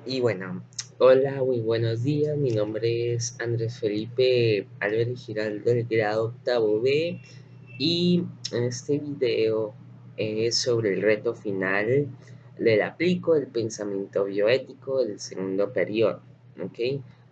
Y bueno, hola, muy buenos días. Mi nombre es Andrés Felipe Álvarez Giraldo del grado octavo B y en este video es sobre el reto final del aplico del pensamiento bioético del segundo periodo. ¿Ok?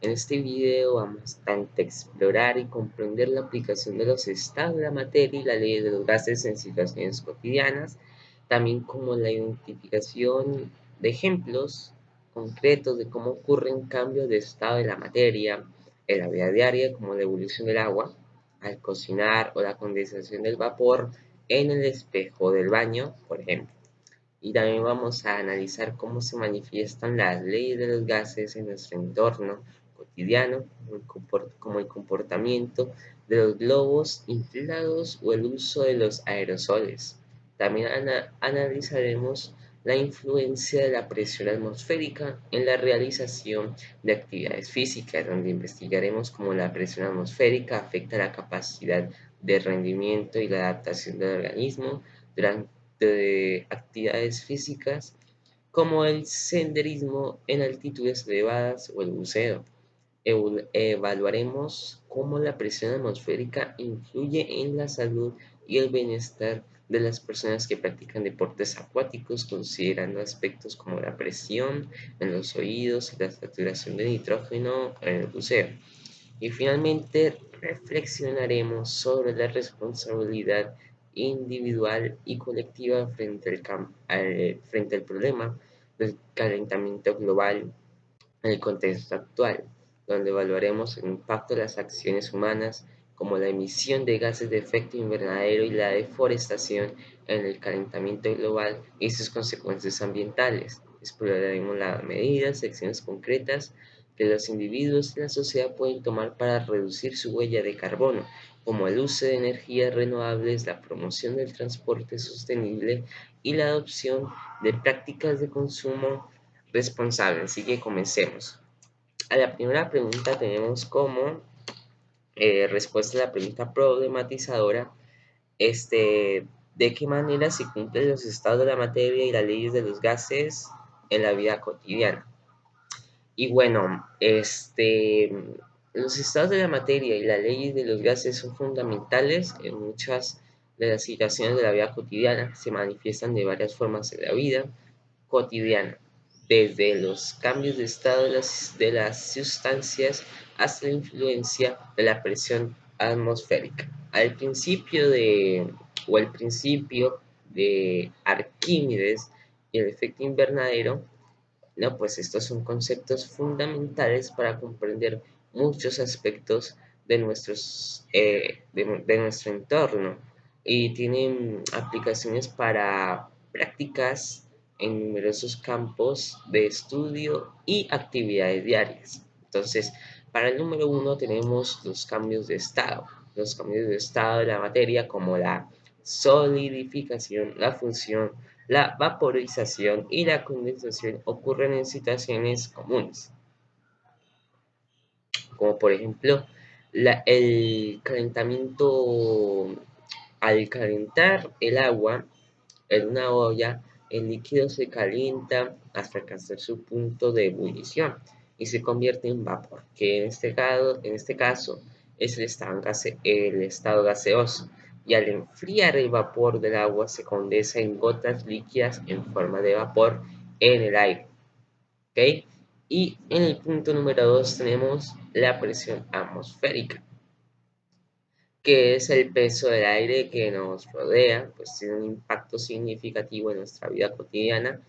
En este video vamos tanto a explorar y comprender la aplicación de los estados de la materia y la ley de los gases en situaciones cotidianas, también como la identificación de ejemplos concretos de cómo ocurren cambios de estado de la materia en la vida diaria, como la evolución del agua al cocinar o la condensación del vapor en el espejo del baño, por ejemplo. Y también vamos a analizar cómo se manifiestan las leyes de los gases en nuestro entorno cotidiano, como el comportamiento de los globos inflados o el uso de los aerosoles. También analizaremos la influencia de la presión atmosférica en la realización de actividades físicas, donde investigaremos cómo la presión atmosférica afecta la capacidad de rendimiento y la adaptación del organismo durante de actividades físicas como el senderismo en altitudes elevadas o el buceo. Evaluaremos cómo la presión atmosférica influye en la salud y el bienestar de las personas que practican deportes acuáticos, considerando aspectos como la presión en los oídos y la saturación de nitrógeno en el buceo. Y finalmente reflexionaremos sobre la responsabilidad individual y colectiva frente al problema del calentamiento global en el contexto actual, donde evaluaremos el impacto de las acciones humanas como la emisión de gases de efecto invernadero y la deforestación en el calentamiento global y sus consecuencias ambientales. Exploraremos las medidas y acciones concretas que los individuos y la sociedad pueden tomar para reducir su huella de carbono, como el uso de energías renovables, la promoción del transporte sostenible y la adopción de prácticas de consumo responsable. Así que comencemos. A la primera pregunta tenemos como respuesta a la pregunta problematizadora, ¿de qué manera se cumplen los estados de la materia y las leyes de los gases en la vida cotidiana? Y bueno, los estados de la materia y las leyes de los gases son fundamentales en muchas de las situaciones de la vida cotidiana, se manifiestan de varias formas en la vida cotidiana, desde los cambios de estado de las sustancias hasta la influencia de la presión atmosférica. El principio de Arquímedes y el efecto invernadero, no, pues estos son conceptos fundamentales para comprender muchos aspectos de nuestro entorno y tienen aplicaciones para prácticas en numerosos campos de estudio y actividades diarias. Entonces, para el número uno tenemos los cambios de estado. Los cambios de estado de la materia como la solidificación, la función, la vaporización y la condensación ocurren en situaciones comunes, como por ejemplo el calentamiento. Al calentar el agua en una olla, el líquido se calienta hasta alcanzar su punto de ebullición y se convierte en vapor, que en este caso es el estado gaseoso. Y al enfriar el vapor del agua se condensa en gotas líquidas en forma de vapor en el aire. ¿Ok? Y en el punto número 2 tenemos la presión atmosférica, que es el peso del aire que nos rodea, pues tiene un impacto significativo en nuestra vida cotidiana.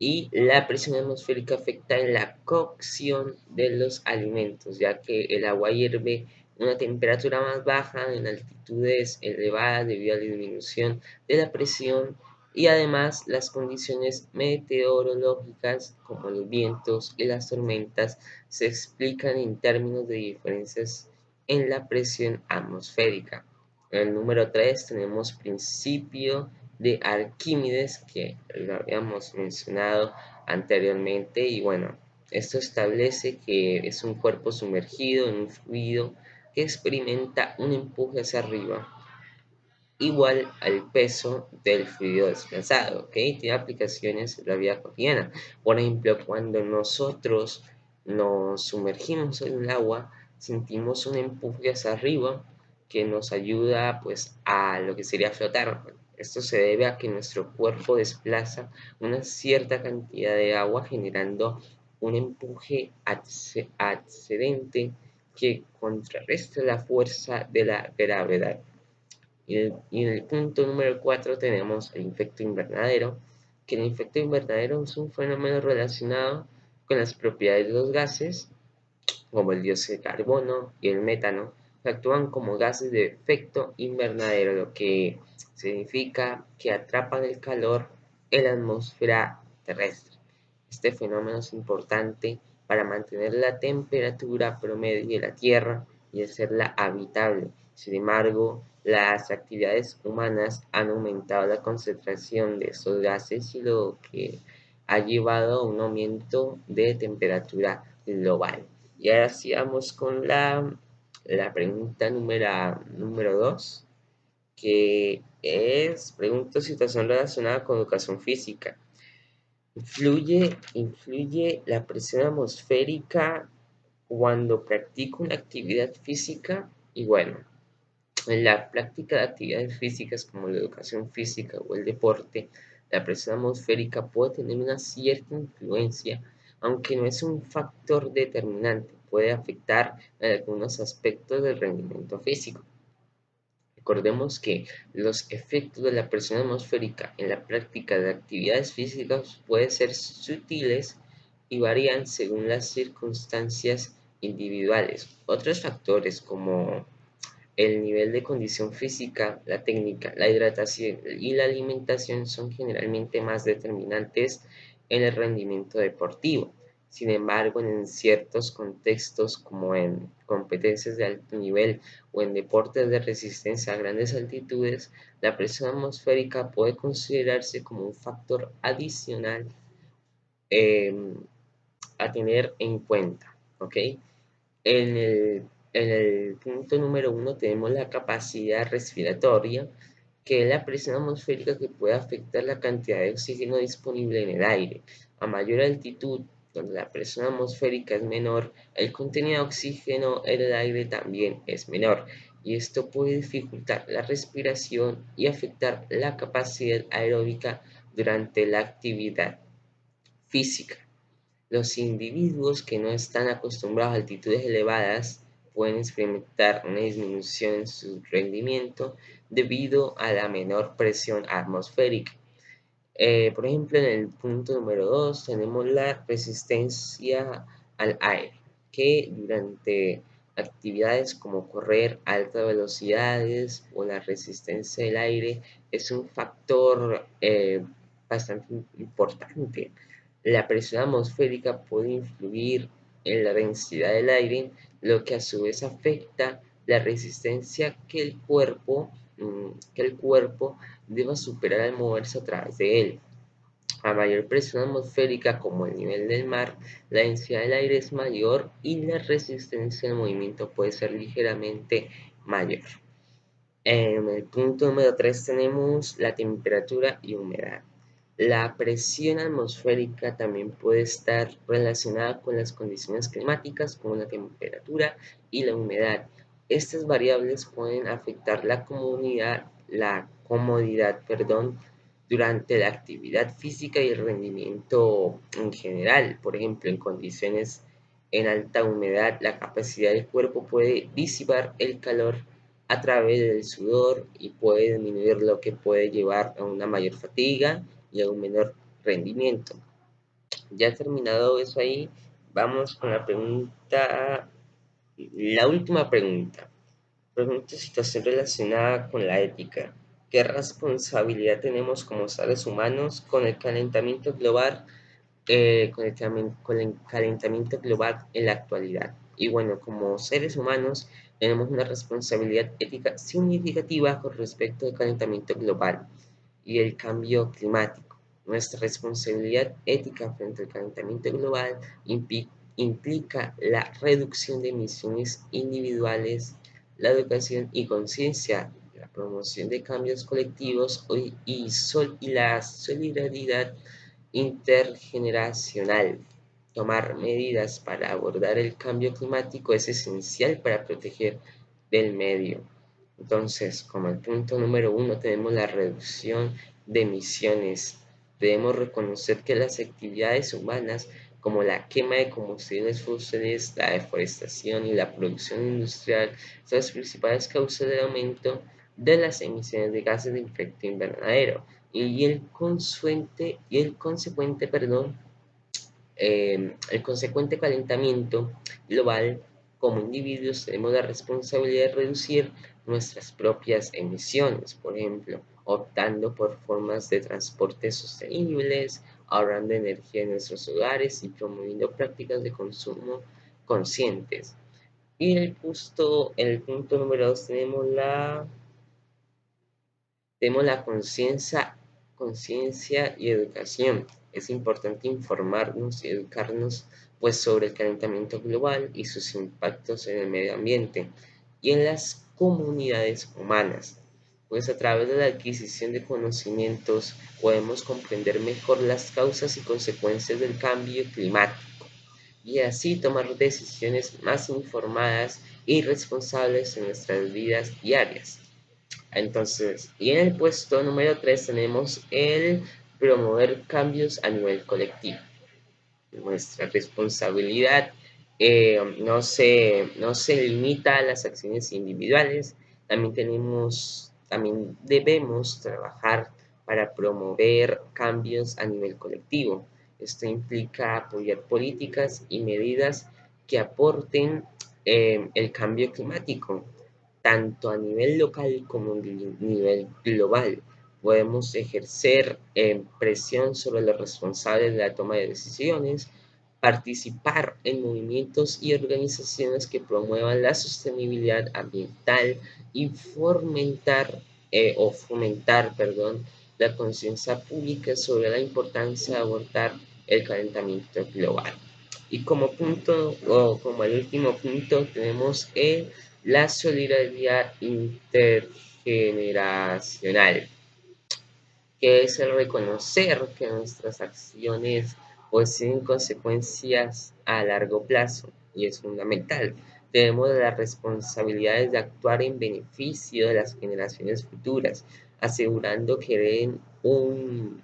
Y la presión atmosférica afecta en la cocción de los alimentos, ya que el agua hierve a una temperatura más baja en altitudes elevadas debido a la disminución de la presión, y además las condiciones meteorológicas como los vientos y las tormentas se explican en términos de diferencias en la presión atmosférica. En el número 3 tenemos principio de Arquímedes, que lo habíamos mencionado anteriormente, y bueno, esto establece que es un cuerpo sumergido en un fluido que experimenta un empuje hacia arriba igual al peso del fluido desplazado, ¿ok? Tiene aplicaciones en la vida cotidiana. Por ejemplo, cuando nosotros nos sumergimos en el agua, sentimos un empuje hacia arriba que nos ayuda pues a lo que sería flotar. Esto se debe a que nuestro cuerpo desplaza una cierta cantidad de agua generando un empuje excedente que contrarresta la fuerza de la gravedad. Y en el punto número 4 tenemos el efecto invernadero, que el efecto invernadero es un fenómeno relacionado con las propiedades de los gases, como el dióxido de carbono y el metano, que actúan como gases de efecto invernadero, lo que significa que atrapan el calor en la atmósfera terrestre. Este fenómeno es importante para mantener la temperatura promedio de la Tierra y hacerla habitable. Sin embargo, las actividades humanas han aumentado la concentración de estos gases y lo que ha llevado a un aumento de temperatura global. Y ahora sí vamos con la pregunta número 2, que es pregunta situación relacionada con educación física. ¿Influye la presión atmosférica cuando practico una actividad física? Y bueno, en la práctica de actividades físicas como la educación física o el deporte, la presión atmosférica puede tener una cierta influencia, aunque no es un factor determinante, puede afectar en algunos aspectos del rendimiento físico. Recordemos que los efectos de la presión atmosférica en la práctica de actividades físicas pueden ser sutiles y varían según las circunstancias individuales. Otros factores como el nivel de condición física, la técnica, la hidratación y la alimentación son generalmente más determinantes en el rendimiento deportivo. Sin embargo, en ciertos contextos, como en competencias de alto nivel o en deportes de resistencia a grandes altitudes, la presión atmosférica puede considerarse como un factor adicional eh, a tener en cuenta. ¿Ok? En el, en el punto número 1 tenemos la capacidad respiratoria, que es la presión atmosférica que puede afectar la cantidad de oxígeno disponible en el aire. A mayor altitud, donde la presión atmosférica es menor, el contenido de oxígeno en el aire también es menor, y esto puede dificultar la respiración y afectar la capacidad aeróbica durante la actividad física. Los individuos que no están acostumbrados a altitudes elevadas pueden experimentar una disminución en su rendimiento debido a la menor presión atmosférica. Por ejemplo, en el punto número 2 tenemos la resistencia al aire, que durante actividades como correr a altas velocidades o la resistencia del aire es un factor bastante importante. La presión atmosférica puede influir en la densidad del aire, lo que a su vez afecta la resistencia que el cuerpo deba superar al moverse a través de él. A mayor presión atmosférica como el nivel del mar, la densidad del aire es mayor y la resistencia al movimiento puede ser ligeramente mayor. En el punto número 3 tenemos la temperatura y humedad. La presión atmosférica también puede estar relacionada con las condiciones climáticas como la temperatura y la humedad. Estas variables pueden afectar la comodidad, durante la actividad física y el rendimiento en general. Por ejemplo, en condiciones en alta humedad, la capacidad del cuerpo puede disipar el calor a través del sudor y puede disminuir, lo que puede llevar a una mayor fatiga y a un menor rendimiento. Ya terminado eso ahí, vamos con la última pregunta. Pregunta situación relacionada con la ética. ¿Qué responsabilidad tenemos como seres humanos con el calentamiento global, con el calentamiento global en la actualidad? Y bueno, como seres humanos tenemos una responsabilidad ética significativa con respecto al calentamiento global y el cambio climático. Nuestra responsabilidad ética frente al calentamiento global implica la reducción de emisiones individuales, la educación y conciencia promoción de cambios colectivos y la solidaridad intergeneracional. Tomar medidas para abordar el cambio climático es esencial para proteger del medio. Entonces, como el punto número uno, tenemos la reducción de emisiones. Debemos reconocer que las actividades humanas, como la quema de combustibles fósiles, la deforestación y la producción industrial, son las principales causas del aumento de las emisiones de gases de efecto invernadero el consecuente calentamiento global. Como individuos tenemos la responsabilidad de reducir nuestras propias emisiones, por ejemplo, optando por formas de transporte sostenibles, ahorrando energía en nuestros hogares y promoviendo prácticas de consumo conscientes. Y en el punto número 2 tenemos la conciencia y educación. Es importante informarnos y educarnos pues, sobre el calentamiento global y sus impactos en el medio ambiente y en las comunidades humanas. Pues a través de la adquisición de conocimientos podemos comprender mejor las causas y consecuencias del cambio climático y así tomar decisiones más informadas y responsables en nuestras vidas diarias. Entonces, y en el puesto número 3 tenemos el promover cambios a nivel colectivo. Nuestra responsabilidad no se limita a las acciones individuales, también debemos trabajar para promover cambios a nivel colectivo. Esto implica apoyar políticas y medidas que aporten el cambio climático, tanto a nivel local como a nivel global. Podemos ejercer presión sobre los responsables de la toma de decisiones, participar en movimientos y organizaciones que promuevan la sostenibilidad ambiental y fomentar la conciencia pública sobre la importancia de abordar el calentamiento global. Y como punto, o como el último punto, tenemos la solidaridad intergeneracional, que es el reconocer que nuestras acciones pues tienen consecuencias a largo plazo y es fundamental. Tenemos las responsabilidades de actuar en beneficio de las generaciones futuras, asegurando que den un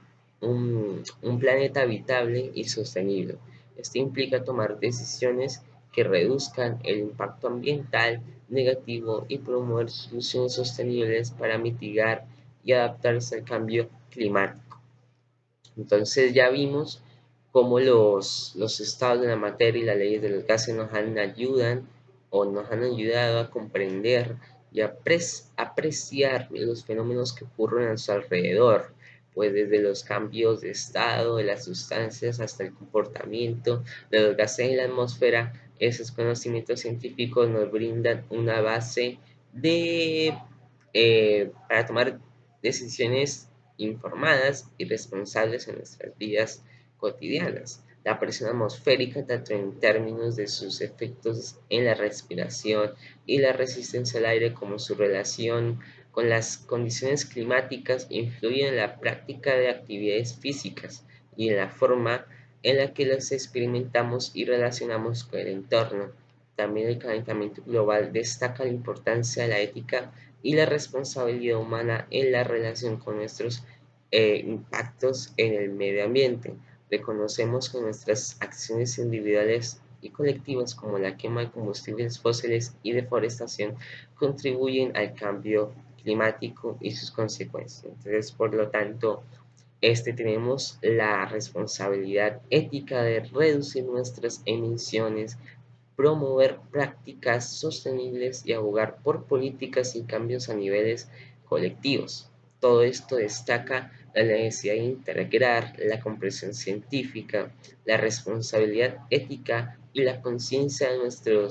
planeta habitable y sostenible. Esto implica tomar decisiones que reduzcan el impacto ambiental negativo y promover soluciones sostenibles para mitigar y adaptarse al cambio climático. Entonces ya vimos cómo los estados de la materia y las leyes de los gases nos han ayudado a comprender y apreciar los fenómenos que ocurren a su alrededor, pues desde los cambios de estado de las sustancias hasta el comportamiento de los gases en la atmósfera. Esos conocimientos científicos nos brindan una base para tomar decisiones informadas y responsables en nuestras vidas cotidianas. La presión atmosférica, tanto en términos de sus efectos en la respiración y la resistencia al aire, como su relación con las condiciones climáticas, influyen en la práctica de actividades físicas y en la forma en la que las experimentamos y relacionamos con el entorno. También el calentamiento global destaca la importancia de la ética y la responsabilidad humana en la relación con nuestros impactos en el medio ambiente. Reconocemos que nuestras acciones individuales y colectivas, como la quema de combustibles fósiles y deforestación, contribuyen al cambio climático y sus consecuencias. Entonces, por lo tanto, tenemos la responsabilidad ética de reducir nuestras emisiones, promover prácticas sostenibles y abogar por políticas y cambios a niveles colectivos. Todo esto destaca la necesidad de integrar la comprensión científica, la responsabilidad ética y la conciencia de nuestro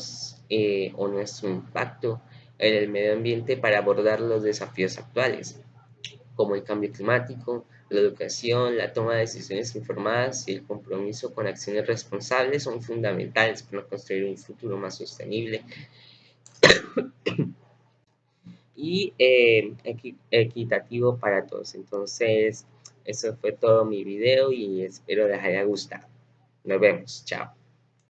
impacto en el medio ambiente para abordar los desafíos actuales, como el cambio climático, la educación, la toma de decisiones informadas y el compromiso con acciones responsables son fundamentales para construir un futuro más sostenible y equitativo para todos. Entonces, eso fue todo mi video y espero les haya gustado. Nos vemos. Chao.